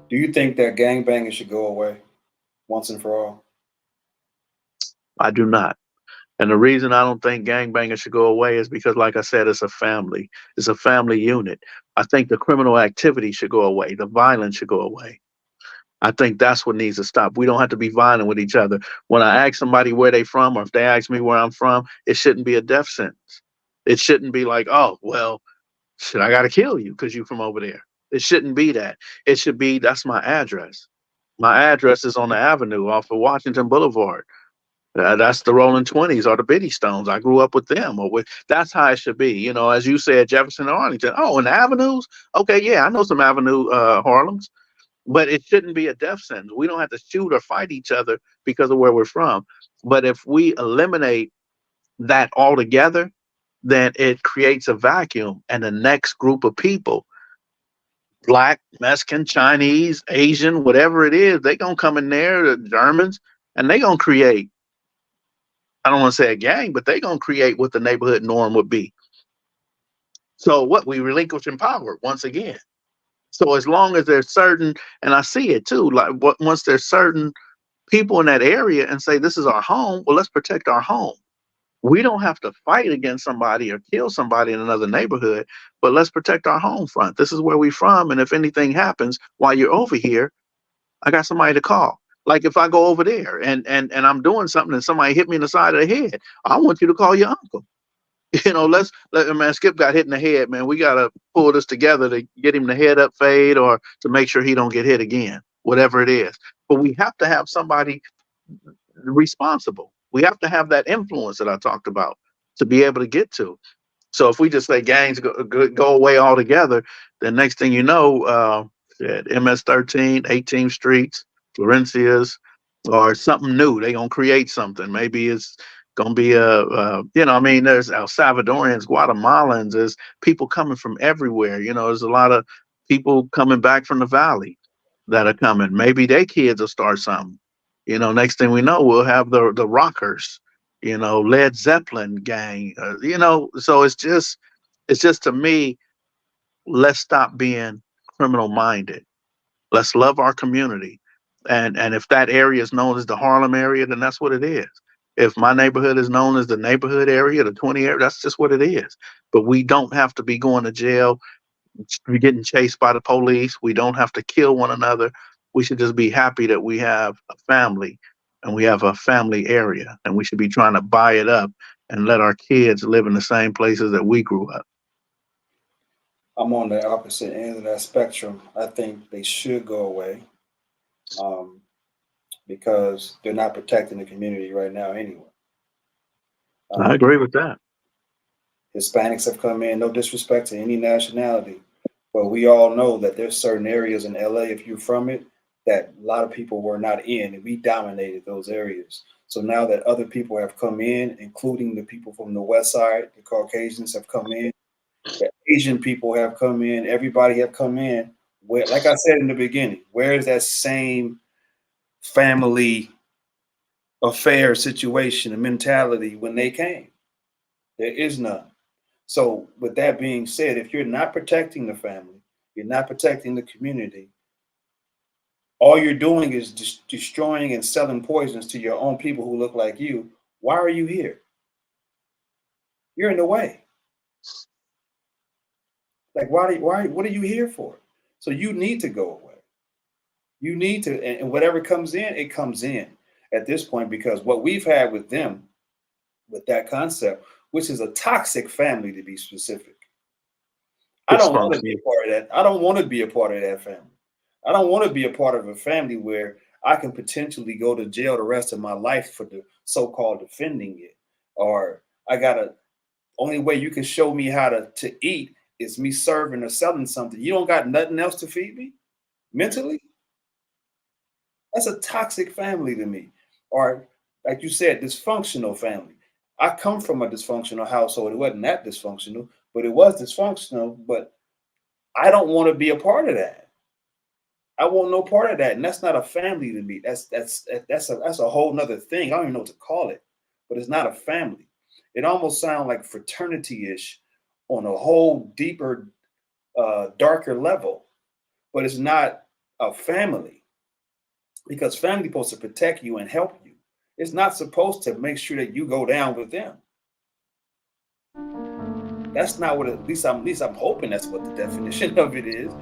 Do you think that gangbanging should go away once and for all? I do not. And the reason I don't think gangbanging should go away is because, like I said, it's a family. It's a family unit. I think the criminal activity should go away. The violence should go away. I think that's what needs to stop. We don't have to be violent with each other. When I ask somebody where they from, or if they ask me where I'm from, it shouldn't be a death sentence. It shouldn't be like, oh, well, shit, I got to kill you because you from over there. It shouldn't be that. It should be, that's my address. My address is on the avenue off of Washington Boulevard. That's the Rolling Twenties or the Biddy Stones. I grew up with them, or with that's how it should be. You know, as you said, Jefferson and Arlington. Oh, and the avenues. Okay, yeah, I know some Avenue Harlems, but it shouldn't be a death sentence. We don't have to shoot or fight each other because of where we're from. But if we eliminate that altogether, then it creates a vacuum, and the next group of people, black, Mexican, Chinese, Asian, whatever it is, they gonna come in there, the Germans, and they gonna create, I don't want to say a gang, but they gonna create what the neighborhood norm would be. So what, we relinquishing power once again. So as long as there's certain, and I see it too, like once there's certain people in that area and say this is our home, well, let's protect our home. We don't have to fight against somebody or kill somebody in another neighborhood, but let's protect our home front. This is where we from, and if anything happens while you're over here, I got somebody to call. Like if I go over there and I'm doing something and somebody hit me in the side of the head, I want you to call your uncle. Let's let man Skip got hit in the head, man. We gotta pull this together to get him the head up fade or to make sure he don't get hit again, whatever it is. But we have to have somebody responsible. We have to have that influence that I talked about to be able to get to. So if we just say gangs go away altogether, then next thing you know, MS 13, 18th Streets, Florencia's, or something new. They're going to create something. Maybe it's going to be I mean, there's El Salvadorians, Guatemalans, there's people coming from everywhere. There's a lot of people coming back from the valley that are coming. Maybe their kids will start something. Next thing we know, we'll have the rockers, Led Zeppelin gang, so it's just to me, let's stop being criminal minded. Let's love our community. And if that area is known as the Harlem area, then that's what it is. If my neighborhood is known as the neighborhood area, the 20 area, that's just what it is. But we don't have to be going to jail, be getting chased by the police. We don't have to kill one another. We should just be happy that we have a family and we have a family area, and we should be trying to buy it up and let our kids live in the same places that we grew up. I'm on the opposite end of that spectrum. I think they should go away um, because they're not protecting the community right now anyway. I Um, agree with that. Hispanics have come in, no disrespect to any nationality, but we all know that there's certain areas in LA, if you're from it, that a lot of people were not in, and we dominated those areas. So now that other people have come in, including the people from the West Side, the Caucasians have come in, the Asian people have come in, everybody have come in. Where, like I said in the beginning, where is that same family affair situation and mentality when they came? There is none. So, with that being said, if you're not protecting the family, you're not protecting the community, all you're doing is destroying and selling poisons to your own people who look like you. Why are you here? You're in the way. Like, why, what are you here for? So, you need to go away. You need to, and whatever comes in, it comes in at this point because what we've had with them, with that concept, which is a toxic family to be specific. I don't want to be Dysfunction. a part of that. I don't want to be a part of that family. I don't want to be a part of a family where I can potentially go to jail the rest of my life for the so-called defending it. Or I gotta only way you can show me how to eat is me serving or selling something. You don't got nothing else to feed me mentally? That's a toxic family to me. Or like you said, dysfunctional family. I come from a dysfunctional household. It wasn't that dysfunctional, but it was dysfunctional. But I don't want to be a part of that. I want no part of that, and that's not a family to me. That's a whole nother thing. I don't even know what to call it, but it's not a family. It almost sounds like fraternity ish on a whole deeper, darker level, but it's not. of family, because family is supposed to protect you and help you. It's not supposed to make sure that you go down with them. That's not what, at least I'm hoping that's what the definition of it is.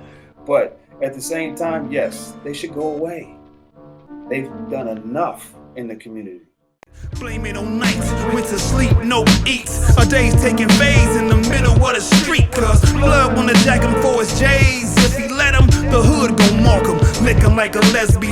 But at the same time, yes, they should go away. They've done enough in the community. Blame it on nights, went to sleep, no eats. Our days taking phase in the middle of the street. Cause blood wanna jack him for his J's. If he let him, the hood gon' mark him. Lick him like a lesbian.